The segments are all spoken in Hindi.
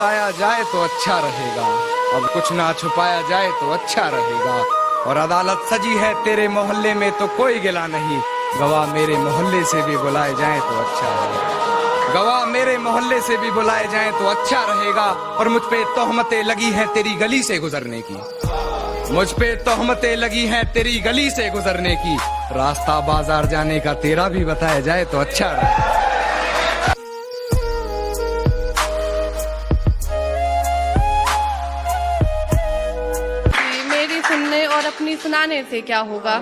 आया जाए तो अच्छा रहेगा, अब कुछ ना छुपाया जाए तो अच्छा रहेगा। और अदालत सजी है तेरे मोहल्ले में तो कोई गिला नहीं, गवाह मेरे मोहल्ले से भी बुलाए जाए तो अच्छा रहेगा। गवाह मेरे मोहल्ले से भी बुलाए जाए तो अच्छा रहेगा। और मुझ पे तोहमतें लगी हैं तेरी गली से गुजरने की, मुझ पे तोहमतें लगी हैं तेरी गली से गुजरने की। रास्ता बाजार जाने का तेरा भी बताया जाए तो अच्छा रहेगा। सुनने और अपनी सुनाने से क्या होगा,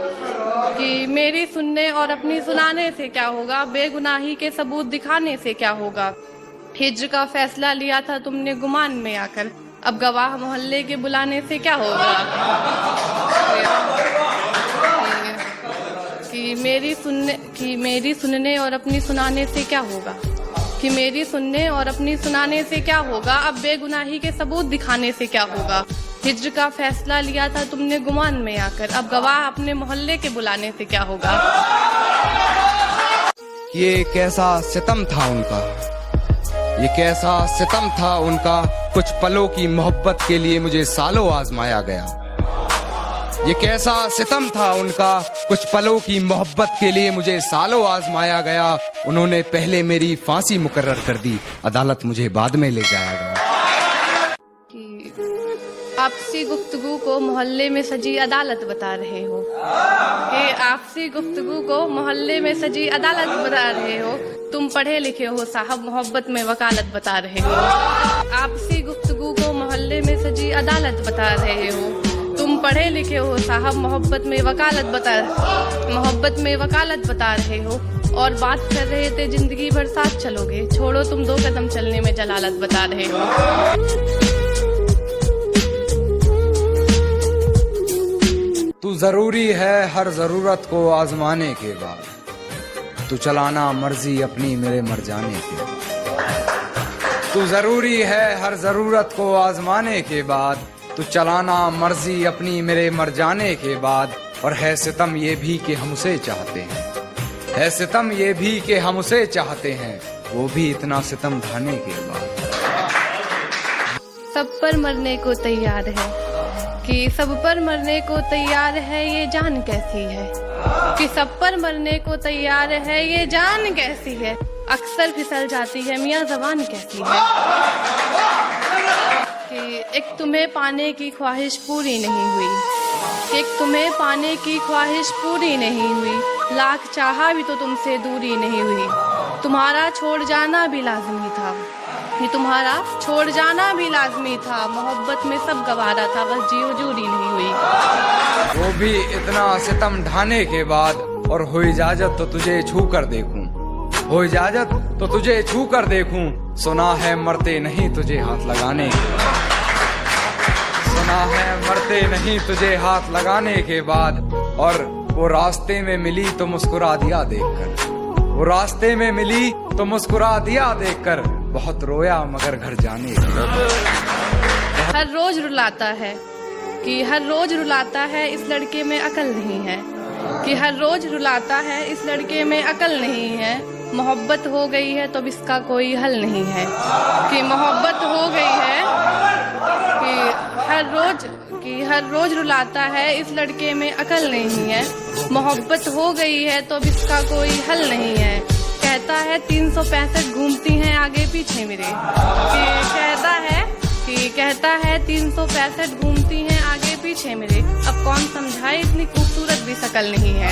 कि मेरी सुनने और अपनी सुनाने से क्या होगा, बेगुनाही के सबूत दिखाने से क्या होगा। हिज्र का फैसला लिया था तुमने गुमान में आकर, अब गवाह मोहल्ले के बुलाने से क्या होगा। कि मेरी सुनने और अपनी सुनाने से क्या होगा, कि मेरी सुनने और अपनी सुनाने से क्या होगा, अब बेगुनाही के सबूत दिखाने से क्या होगा। हिज्र का फैसला लिया था तुमने गुमान में आकर, अब गवाह अपने मोहल्ले के बुलाने से क्या होगा। ये कैसा सितम था उनका, ये कैसा सितम था उनका, कुछ पलों की मोहब्बत के लिए मुझे सालों आजमाया गया। ये कैसा सितम था उनका, कुछ पलों की मोहब्बत के लिए मुझे सालों आजमाया गया। उन्होंने पहले मेरी फांसी मुकर्रर कर दी, अदालत मुझे बाद में ले जाया गया। आपसी गुफ्तगू को मोहल्ले में सजी अदालत बता रहे हो, कि आपसी गुफ्तगू को मोहल्ले में सजी अदालत बता रहे हो। तुम पढ़े लिखे हो साहब, मोहब्बत में वकालत बता रहे हो। आपसी गुफ्तगू को मोहल्ले में सजी अदालत बता रहे हो। तुम पढ़े लिखे हो साहब, मोहब्बत में वकालत बता रहे हो। और बात कर रहे थे जिंदगी भर साथ चलोगे, छोड़ो तुम 2 कदम चलने में जलालत बता रहे हो। तू जरूरी है हर जरूरत को आजमाने के बाद, तू चलाना मर्जी अपनी मेरे मर जाने के बाद। तू जरूरी है हर जरूरत को आजमाने के बाद, तू चलाना मर्जी अपनी मेरे मर जाने के बाद। और है सितम ये भी कि हम उसे चाहते हैं, है सितम ये भी कि हम उसे चाहते हैं, वो भी इतना सितम ढाने के बाद। सब पर मरने को तैयार है, कि सब पर मरने को तैयार है, ये जान कैसी है। कि सब पर मरने को तैयार है, ये जान कैसी है। अक्सर फिसल जाती है मियाँ ज़बान कैसी है। कि एक तुम्हें पाने की ख्वाहिश पूरी नहीं हुई, एक तुम्हें पाने की ख्वाहिश पूरी नहीं हुई, लाख चाहा भी तो तुमसे दूरी नहीं हुई। तुम्हारा छोड़ जाना भी लाजमी था, ये तुम्हारा छोड़ जाना भी लाजमी था। मोहब्बत में सब गवारा था, बस जियो जूरी नहीं हुई। वो भी इतना सितम ढाने के बाद। और हो इजाजत तो तुझे छू कर देखूं, हो इजाजत तो तुझे छू कर देखूं। सुना है मरते नहीं तुझे हाथ लगाने के बाद, सुना है मरते नहीं तुझे हाथ लगाने के बाद। और वो रास्ते में मिली तो मुस्कुरा दिया देखकर, वो रास्ते में मिली तो मुस्कुरा दिया देखकर। बहुत रोया मगर घर जाने के। हर रोज रुलाता है, कि हर रोज रुलाता है, इस लड़के में अकल नहीं है। कि हर रोज रुलाता है, इस लड़के में अकल नहीं है। मोहब्बत हो गई है तो इसका कोई हल नहीं है। कि मोहब्बत हो गई है, कि हर रोज रुलाता है, इस लड़के में अकल नहीं है। मोहब्बत हो गई है तो इसका कोई हल नहीं है। कहता है 365 घूमती हैं आगे पीछे मेरे, कहता है 365 घूमती हैं आगे पीछे मेरे। अब कौन समझाए इतनी खूबसूरत भी शकल नहीं है।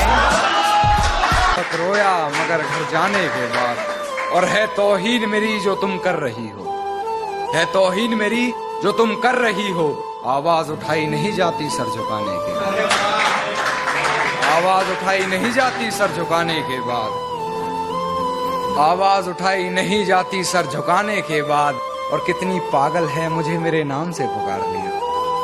रोया मगर घर जाने के बाद। और है तौहीन मेरी जो तुम कर रही हो, है तौहीन मेरी जो तुम कर रही हो। आवाज उठाई नहीं जाती सर झुकाने के बाद, आवाज उठाई नहीं जाती सर झुकाने के बाद, आवाज उठाई नहीं जाती सर झुकाने के बाद। और कितनी पागल है मुझे मेरे नाम से पुकार लिया,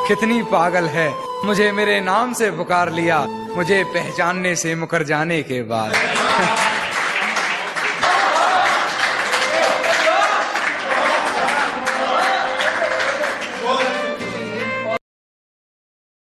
कितनी पागल है मुझे मेरे नाम से पुकार लिया, मुझे पहचानने से मुकर जाने के बाद।